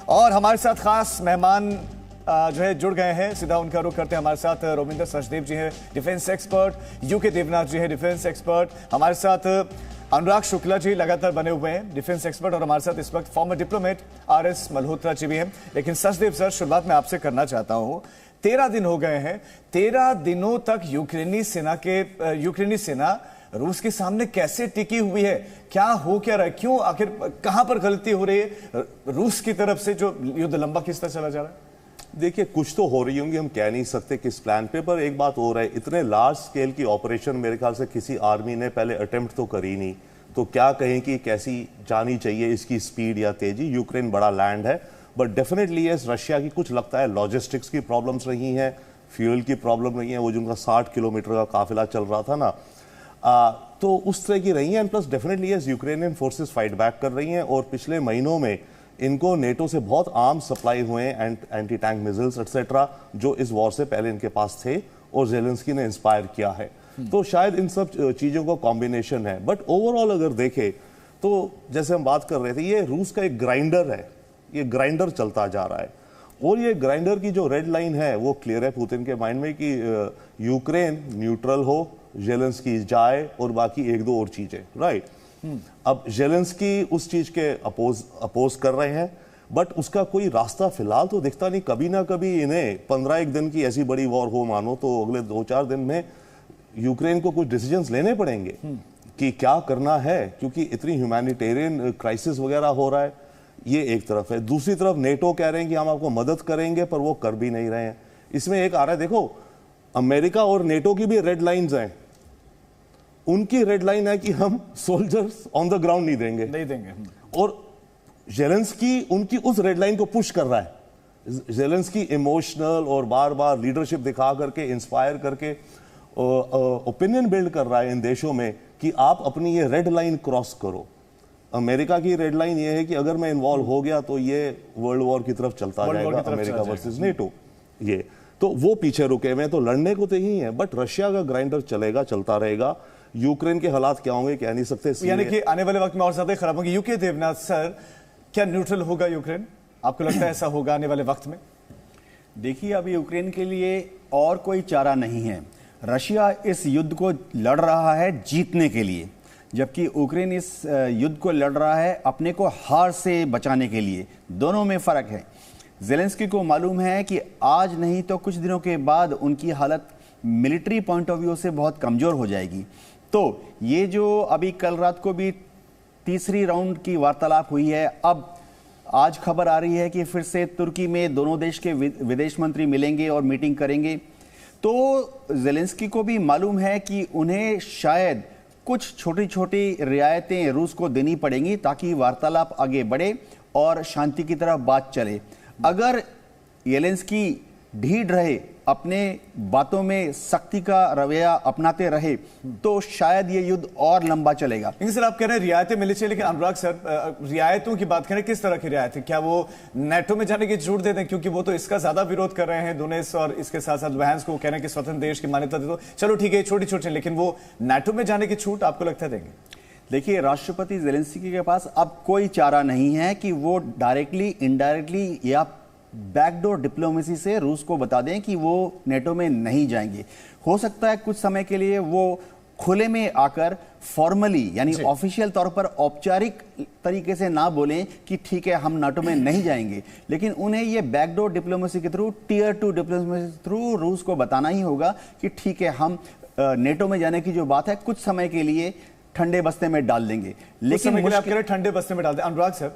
और हमारे साथ खास मेहमान जो है जुड़ गए हैं। सीधा उनका रुख करते हैं। हमारे साथ रोमिंदर सचदेव जी हैं, डिफेंस एक्सपर्ट। यूके देवनाथ जी हैं, डिफेंस एक्सपर्ट। हमारे साथ अनुराग शुक्ला जी लगातार बने हुए हैं, डिफेंस एक्सपर्ट। और हमारे साथ इस वक्त farmer diplomat RS Malhotra ji भी हैं। लेकिन सचदेव सर, शुरुआत में आपसे करना चाहता हूं। 13 दिन हो गए हैं। 13 दिनों तक यूक्रेनी सेना रूस के सामने कैसे टिकी हुई है? क्या हो क्या रहा है? क्यों, आखिर कहां पर गलती हो रही है रूस की तरफ से जो युद्ध लंबा खिंचता चला जा रहा है? देखिए, कुछ तो हो रही होंगी, हम कह नहीं सकते किस प्लान पे, पर एक बात हो रहा है, इतने लार्ज स्केल की ऑपरेशन मेरे ख्याल से किसी आर्मी ने पहले अटेम्प्ट तो करी नहीं। तो क्या कहें कि कैसी जानी चाहिए इसकी स्पीड या तेजी। यूक्रेन बड़ा लैंड है, बट डेफिनेटली ये रशिया की कुछ लगता है लॉजिस्टिक्स की प्रॉब्लम्स रही हैं, फ्यूल की प्रॉब्लम रही है। वो जो उनका 60 किलोमीटर का काफिला चल रहा था ना, तो उस तरह की रही हैं। And plus definitely Ukrainian forces fight back कर रही हैं। और पिछले महीनों में इनको नेटो से बहुत आर्म सप्लाई हुए हैं, एंटी टैंक मिसाइल्स एक्सेट्रा, जो इस वॉर से पहले इनके पास थे और जेलेंस्की ने इंस्पायर किया है। तो शायद इन सब चीजों का कॉम्बिनेशन है। बट ओवरऑल अगर देखें तो जैसे हम बात कर रहे थे, ये रूस का एक ग्राइंडर है, ये ग्राइंडर चलता जा रहा है। और ये ग्राइंडर की जो रेड लाइन है वो क्लियर है पुतिन के माइंड में कि यूक्रेन न्यूट्रल हो, जेलेंस्की जाए और बाकी एक दो और चीजें, राइट। अब जेलेंस्की उस चीज के अपोज कर रहे हैं, बट उसका कोई रास्ता फिलहाल तो दिखता नहीं। कभी ना कभी इन्हें 15 दिन की ऐसी बड़ी वॉर हो मानो तो अगले 2-4 दिन में यूक्रेन को कुछ डिसीजंस लेने पड़ेंगे कि क्या करना है, क्योंकि इतनी ह्यूमैनिटेरियन क्राइसिस वगैरह हो रहा है। ये एक तरफ है। दूसरी तरफ नेटो कह रहे हैं कि हम आपको मदद करेंगे, पर वो कर भी नहीं रहे हैं। इसमें एक आ रहा है, देखो अमेरिका और नेटो की भी रेड लाइंस हैं। उनकी रेड लाइन है कि हम सोल्जर्स ऑन द ग्राउंड नहीं देंगे। और जेलेंस्की उनकी उस रेड लाइन को पुश कर रहा है। जेलेंस्की इमोशनल और बार बार लीडरशिप दिखा करके, इंस्पायर करके ओपिनियन बिल्ड कर रहा है इन देशों में कि आप अपनी ये रेड लाइन क्रॉस करो। अमेरिका की रेड लाइन ये है कि अगर मैं इन्वॉल्व हो गया तो ये वर्ल्ड वॉर की तरफ चलता जाएगा, अमेरिका वर्सेस नेटो। ये तो वो पीछे रुके हुए, तो लड़ने को तो यही है। बट रशिया का ग्राइंडर चलेगा, चलता रहेगा। यूक्रेन के हालात क्या होंगे कह नहीं सकते, यानी कि आने वाले वक्त में और ज्यादा खराब होंगे। यूके देवनाथ सर, क्या न्यूट्रल होगा यूक्रेन? आपको लगता है ऐसा होगा आने वाले वक्त में? देखिए, अभी यूक्रेन के लिए और कोई चारा नहीं है। रशिया इस युद्ध को लड़ रहा है जीतने के लिए, जबकि यूक्रेन इस युद्ध को लड़ रहा है अपने को हार से बचाने के लिए। दोनों में फर्क है। जेलेंस्की को मालूम है कि आज नहीं तो कुछ दिनों के बाद उनकी हालत मिलिट्री पॉइंट ऑफ व्यू से बहुत कमजोर हो जाएगी। तो ये जो अभी कल रात को भी तीसरी राउंड की वार्तालाप हुई है, अब आज खबर आ रही है कि फिर से तुर्की में दोनों देश के विदेश मंत्री मिलेंगे और मीटिंग करेंगे। तो जेलेंस्की को भी मालूम है कि उन्हें शायद कुछ छोटी छोटी रियायतें रूस को देनी पड़ेंगी ताकि वार्तालाप आगे बढ़े और शांति की तरफ बात चले। अगर जेलेंस्की ढीठ रहे, अपने बातों में सख्ती का रवैया अपनाते रहे, तो शायद ये युद्ध और लंबा चलेगा। लेकिन सर, आप कह रहे हैं रियायतें मिलनी चाहिए, लेकिन अनुराग सर, रियायतों की बात करें, किस तरह की रियायतें? क्या वो नेटो में जाने की छूट देते हैं? क्योंकि वो तो इसका ज्यादा विरोध कर रहे हैं, दोनेत्स्क और इसके साथ साथ लुहांस्क को कह रहे हैं कि स्वतंत्र देश की मान्यता दे दो। चलो ठीक है, छोटी छोटी, लेकिन वो नेटो में जाने की छूट आपको लगता है देंगे? देखिए, राष्ट्रपति जेलेंस्की के पास अब कोई चारा नहीं है कि वो डायरेक्टली, इनडायरेक्टली या बैकडोर डिप्लोमेसी से रूस को बता दें कि वो नेटो में नहीं जाएंगे। हो सकता है कुछ समय के लिए वो खुले में आकर फॉर्मली, यानी ऑफिशियल तौर पर औपचारिक तरीके से ना बोलें कि ठीक है हम नाटो में नहीं जाएंगे, लेकिन उन्हें ये बैकडोर डिप्लोमेसी के थ्रू, टीयर 2 डिप्लोमेसी के थ्रू रूस को बताना ही होगा कि ठीक है हम नेटो में जाने की जो बात है कुछ समय के लिए ठंडे बस्ते में डाल देंगे। लेकिन ठंडे बस्ते में डाल दें। अनुराग सर,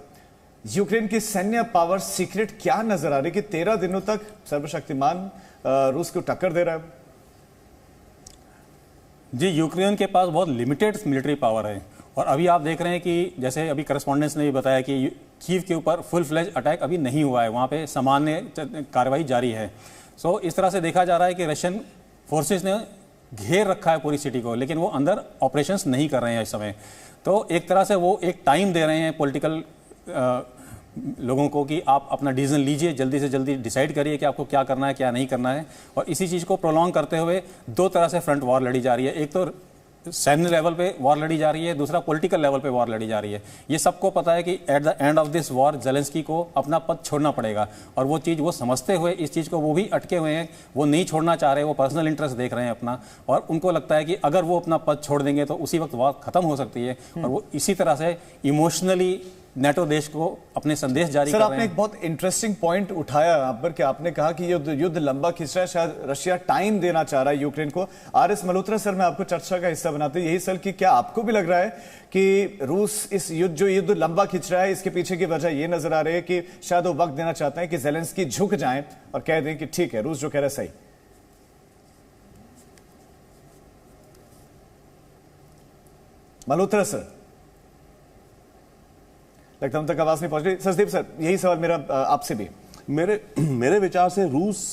यूक्रेन की सैन्य पावर सीक्रेट क्या नजर आ रही है कि 13 दिनों तक सर्वशक्तिमान रूस को टक्कर दे रहा है? जी, यूक्रेन के पास बहुत लिमिटेड मिलिट्री पावर है। और अभी आप देख रहे हैं कि जैसे अभी करस्पॉन्डेंस ने भी बताया कि कीव के ऊपर फुल फ्लेज अटैक अभी नहीं हुआ है, वहाँ पे सामान्य कार्रवाई जारी है। सो इस तरह से देखा जा रहा है कि रशियन फोर्सेस ने घेर रखा है पूरी सिटी को, लेकिन वो अंदर ऑपरेशंस नहीं कर रहे हैं इस समय। तो एक तरह से वो एक टाइम दे रहे हैं पॉलिटिकल लोगों को कि आप अपना डिसीजन लीजिए, जल्दी से जल्दी डिसाइड करिए कि आपको क्या करना है क्या नहीं करना है। और इसी चीज़ को प्रोलॉन्ग करते हुए दो तरह से फ्रंट वॉर लड़ी जा रही है। एक तो सैन्य लेवल पे वॉर लड़ी जा रही है, दूसरा पॉलिटिकल लेवल पे वॉर लड़ी जा रही है। ये सबको पता है कि at the end of this war Zelensky को अपना पद छोड़ना पड़ेगा, और वो चीज़ वो समझते हुए इस चीज़ को वो भी अटके हुए हैं, वो नहीं छोड़ना चाह रहे, वो पर्सनल इंटरेस्ट देख रहे हैं अपना, और उनको लगता है कि अगर वो अपना पद छोड़ देंगे तो उसी वक्त वॉर खत्म हो सकती है, और वो इसी तरह से इमोशनली नेटो देश को अपने संदेश जारी कर रहे हैं। सर, आपने एक बहुत इंटरेस्टिंग पॉइंट उठाया यहाँ पर कि आपने कहा कि युद्ध लंबा खिंच रहा है, शायद रशिया टाइम देना चाह रहा है यूक्रेन को। आर.एस. मल्होत्रा सर, मैं आपको चर्चा का हिस्सा बनाते हैं यही सर कि क्या आपको भी लग रहा है कि रूस इस युद्ध लंबा खिंच रहा है, इसके पीछे की वजह ये नजर आ रही है कि शायद वो वक्त देना चाहते हैं कि जेलेंस्की झुक जाए और कह दें कि ठीक है, रूस जो कह रहा है सही? मल्होत्रा सर, लगता हम तक आवाज नहीं पहुंच रही। सचदेव सर, यही सवाल मेरा आपसे भी। मेरे विचार से रूस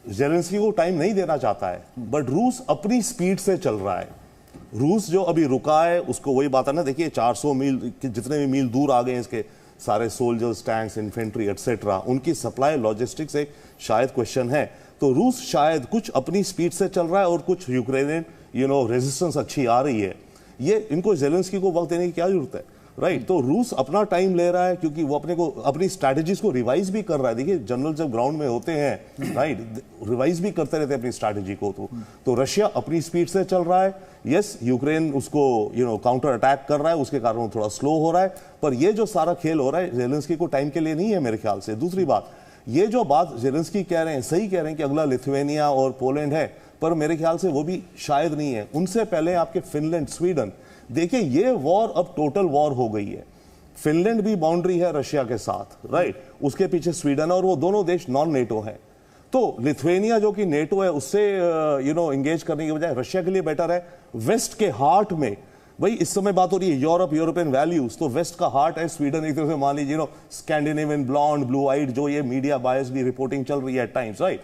जेलेंस्की को टाइम नहीं देना चाहता है, बट रूस अपनी स्पीड से चल रहा है। रूस जो अभी रुका है उसको वही बात है ना, देखिए 400 मील जितने भी मील दूर आ गए हैं इसके सारे सोल्जर्स, टैंक्स, इन्फेंट्री एटसेट्रा, उनकी सप्लाई लॉजिस्टिक्स एक शायद क्वेश्चन है। तो रूस शायद कुछ अपनी स्पीड से चल रहा है और कुछ यूक्रेनियन रेजिस्टेंस अच्छी आ रही है। ये इनको जेलेंस्की को वक्त देने की क्या जरूरत है, राइट? तो रूस अपना टाइम ले रहा है क्योंकि वो अपनी स्ट्रैटेजीज को रिवाइज भी कर रहा है। देखिए जनरल जब ग्राउंड में होते हैं, राइट, रिवाइज भी करते रहते हैं अपनी स्ट्रैटेजी को। तो रशिया अपनी स्पीड से चल रहा है। यस, यूक्रेन उसको काउंटर अटैक कर रहा है, उसके कारण वो थोड़ा स्लो हो रहा है, पर ये जो सारा खेल हो रहा है जेलेंस्की को टाइम के लिए नहीं है मेरे ख्याल से। दूसरी बात, ये जो बात जेलेंस्की कह रहे हैं, सही कह रहे हैं कि अगला लिथुआनिया और पोलैंड है, पर मेरे ख्याल से वो भी शायद नहीं है। उनसे पहले आपके फिनलैंड, स्वीडन। देखिए ये वॉर अब टोटल वॉर हो गई है। फिनलैंड भी बाउंड्री है रशिया के साथ, राइट, उसके पीछे स्वीडन, और वो दोनों देश नॉन नेटो है। तो लिथुआनिया जो कि नेटो है उससे एंगेज करने की बजाय रशिया के लिए बेटर है। वेस्ट के हार्ट में, भाई इस समय बात हो रही है यूरोप, यूरोपियन वैल्यूज, तो वेस्ट का हार्ट है स्वीडन। एक तरह से मान लीजिए स्कैंडिनेवियन ब्लॉन्ड, ब्लू आइड, जो ये मीडिया बायस भी रिपोर्टिंग चल रही है एट टाइम्स, राइट।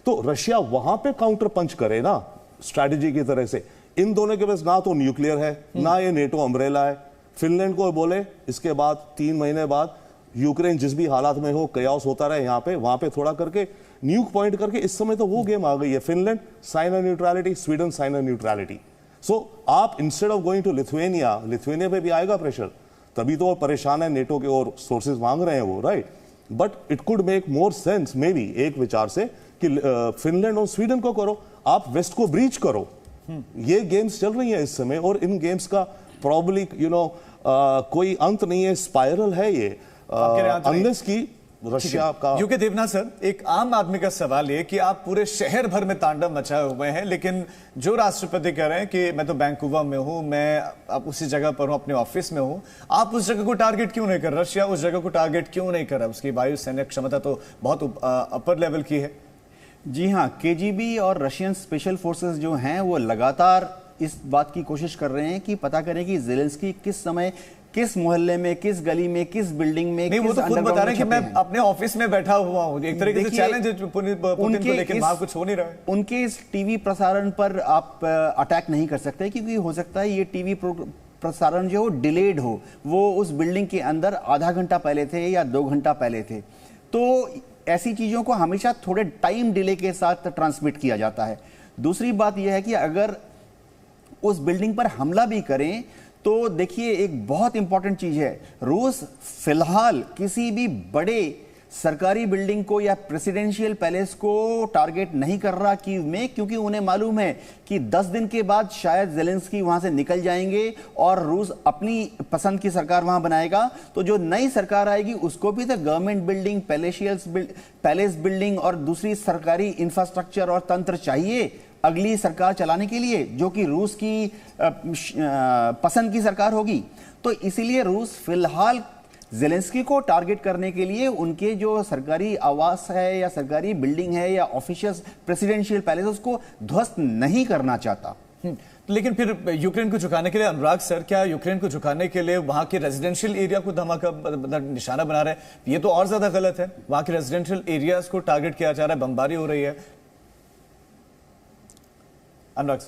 तो रशिया वहां पे काउंटर पंच करे ना स्ट्रैटेजी की तरह से। इन दोनों के पास ना तो न्यूक्लियर है, ना ये नेटो अम्ब्रेला है। फिनलैंड को बोले इसके बाद 3 महीने बाद यूक्रेन जिस भी हालात में हो, कयास होता रहे यहाँ पे, वहां पे थोड़ा करके न्यूक पॉइंट करके, इस समय तो वो गेम आ गई है। Finland sign on neutrality, Sweden sign on neutrality. So आप instead of going to Lithuania पे भी आएगा प्रेशर, तभी तो वो परेशान है नेटो के और सोर्सेज मांग रहे हैं वो, right. But it could make more sense may be एक विचार से कि फिनलैंड और स्वीडन को करो, आप वेस्ट को ब्रीच करो। ये गेम्स चल रही हैं इस समय, और इन गेम्स का प्रॉब्ली कोई अंत नहीं है, स्पाइरल है ये, अनलेस की रशिया का। यूके देवनाथ सर, एक आम आदमी का सवाल ये कि आप पूरे शहर भर में तांडव मचाए हुए हैं, लेकिन जो राष्ट्रपति कह रहे हैं कि मैं तो वैंकूवर में हूं, मैं अब उसी जगह पर हूं, अपने ऑफिस में हूं, आप उस जगह को टारगेट क्यों नहीं कर? रशिया उस जगह को टारगेट क्यों नहीं कर रहा? उसकी वायु सैन्य क्षमता तो बहुत अपर लेवल की है। जी हाँ, केजीबी और रशियन स्पेशल फोर्सेस जो हैं वो लगातार इस बात की कोशिश कर रहे हैं कि पता करें कि जेलेंस्की किस समय, किस मोहल्ले में, किस गली में, किस बिल्डिंग में, नहीं, वो तो खुद बता रहे हैं कि मैं अपने ऑफिस में बैठा हुआ हूं। एक तरीके से चैलेंज है पुतिन को, लेकिन वहां कुछ हो नहीं रहा है। उनके इस टीवी प्रसारण पर आप अटैक नहीं कर सकते, क्योंकि हो सकता है ये टीवी प्रसारण जो डिलेड हो, वो उस बिल्डिंग के अंदर आधा घंटा पहले थे या 2 घंटा पहले थे। तो ऐसी चीजों को हमेशा थोड़े टाइम डिले के साथ ट्रांसमिट किया जाता है। दूसरी बात यह है कि अगर उस बिल्डिंग पर हमला भी करें तो देखिए एक बहुत इंपॉर्टेंट चीज है, रूस फिलहाल किसी भी बड़े सरकारी बिल्डिंग को या प्रेसिडेंशियल पैलेस को टारगेट नहीं कर रहा कीव में, क्योंकि उन्हें मालूम है कि 10 दिन के बाद शायद जेलेंस्की वहां से निकल जाएंगे और रूस अपनी पसंद की सरकार वहां बनाएगा। तो जो नई सरकार आएगी उसको भी तो गवर्नमेंट बिल्डिंग, पैलेस बिल्डिंग और दूसरी सरकारी इंफ्रास्ट्रक्चर और तंत्र चाहिए अगली सरकार चलाने के लिए, जो कि रूस की पसंद की सरकार होगी। तो इसीलिए रूस फिलहाल जेलेंस्की को टारगेट करने के लिए उनके जो सरकारी आवास है या सरकारी बिल्डिंग है या ऑफिशियल प्रेसिडेंशियल पैलेस, उसको ध्वस्त नहीं करना चाहता। लेकिन फिर यूक्रेन को झुकाने के लिए, अनुराग सर, क्या यूक्रेन को झुकाने के लिए वहां के रेजिडेंशियल एरिया को धमाका निशाना बना रहे हैं? ये तो और ज्यादा गलत है। वहां के रेजिडेंशियल एरियाज को टारगेट किया जा रहा है, बमबारी हो रही है। अनुराग,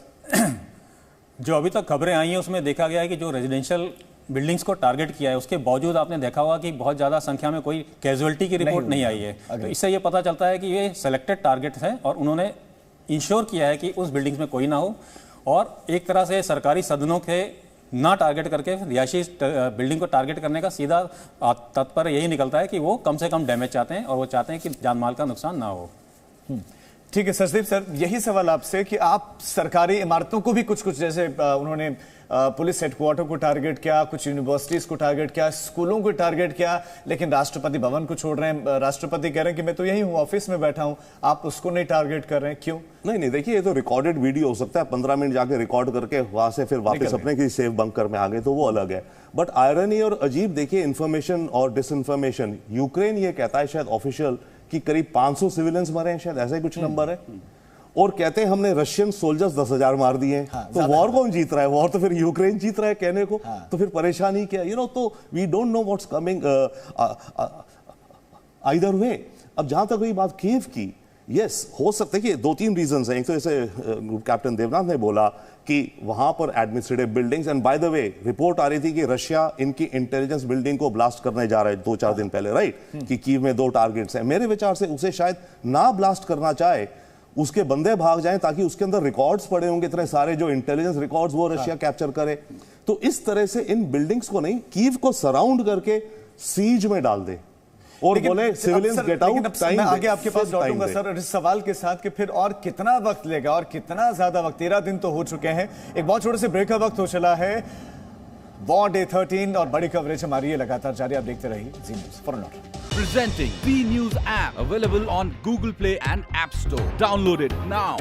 जो अभी तक खबरें आई हैं उसमें देखा गया है कि जो रेजिडेंशियल बिल्डिंग्स को टारगेट किया है उसके बावजूद आपने देखा होगा कि बहुत ज़्यादा संख्या में कोई कैजुअलिटी की रिपोर्ट नहीं आई है। तो इससे ये पता चलता है कि ये सेलेक्टेड टारगेट्स हैं और उन्होंने इंश्योर किया है कि उस बिल्डिंग्स में कोई ना हो। और एक तरह से सरकारी सदनों के ना टारगेट करके रिहायशी बिल्डिंग को टारगेट करने का सीधा तात्पर्य यही निकलता है कि वो कम से कम डैमेज चाहते हैं और वो चाहते हैं कि जान माल का नुकसान ना हो। ठीक है सचदेव सर, यही सवाल आपसे कि आप सरकारी इमारतों को भी कुछ जैसे उन्होंने पुलिस हेडक्वार्टर को टारगेट किया, कुछ यूनिवर्सिटीज को टारगेट किया, स्कूलों को टारगेट किया, लेकिन राष्ट्रपति भवन को छोड़ रहे हैं। राष्ट्रपति कह रहे हैं कि मैं तो यही हूं, ऑफिस में बैठा हूं, आप उसको नहीं टारगेट कर रहे हैं, क्यों? नहीं, देखिए, ये तो रिकॉर्डेड वीडियो हो सकता है, 15 मिनट जाके रिकॉर्ड करके वहां से फिर वापस अपने किसी सेफ बंकर में आ गए, तो वो अलग है। बट आयरनी और अजीब देखिए, इंफॉर्मेशन और डिसइंफॉर्मेशन, यूक्रेन ये कहता है शायद ऑफिशियल कि करीब 500 सिविलियंस मरे हैं, शायद ऐसा ही कुछ नंबर है, और कहते हैं हमने रशियन सोल्जर्स 10,000 मार दिए हैं। तो वॉर कौन जीत रहा है? वॉर तो फिर यूक्रेन जीत रहा है कहने को। तो फिर परेशानी क्या, तो we don't know what's coming either way. अब जहां तक रही बात कीव की, यस, हो सकता है कि 2-3 रीजंस हैं। एक तो जैसे ग्रुप कैप्टन देवनाथ ने बोला कि वहां पर administrative buildings, and by the way report आ रही थी कि रशिया इनकी इंटेलिजेंस बिल्डिंग को ब्लास्ट करने जा रहा है 2-4 दिन पहले, राइट, कि कीव में 2 टारगेट्स हैं। मेरे विचार से उसे शायद ना ब्लास्ट करना चाहे, उसके बंदे भाग जाएं, ताकि उसके अंदर रिकॉर्ड्स पड़े होंगे इतने सारे, जो इंटेलिजेंस रिकॉर्ड्स वो रशिया कैप्चर करे। तो इस तरह से इन बिल्डिंग्स को नहीं, कीव को सराउंड करके सीज में डाल दे और बोले सिविलियंस गेट आउट। मैं आगे आपके पास लौटूंगा सर इस सवाल के साथ कि फिर और कितना वक्त लेगा और कितना ज्यादा वक्त, 13 दिन तो हो चुके हैं, एक बहुत छोटे से ब्रेक का वक्त हो चला है। वॉर डे 13 और बड़ी कवरेज हमारी ये लगातार जारी, आप देखते रहिए Zee News for not. Presenting B News app, available on Google Play and App Store. Download it now.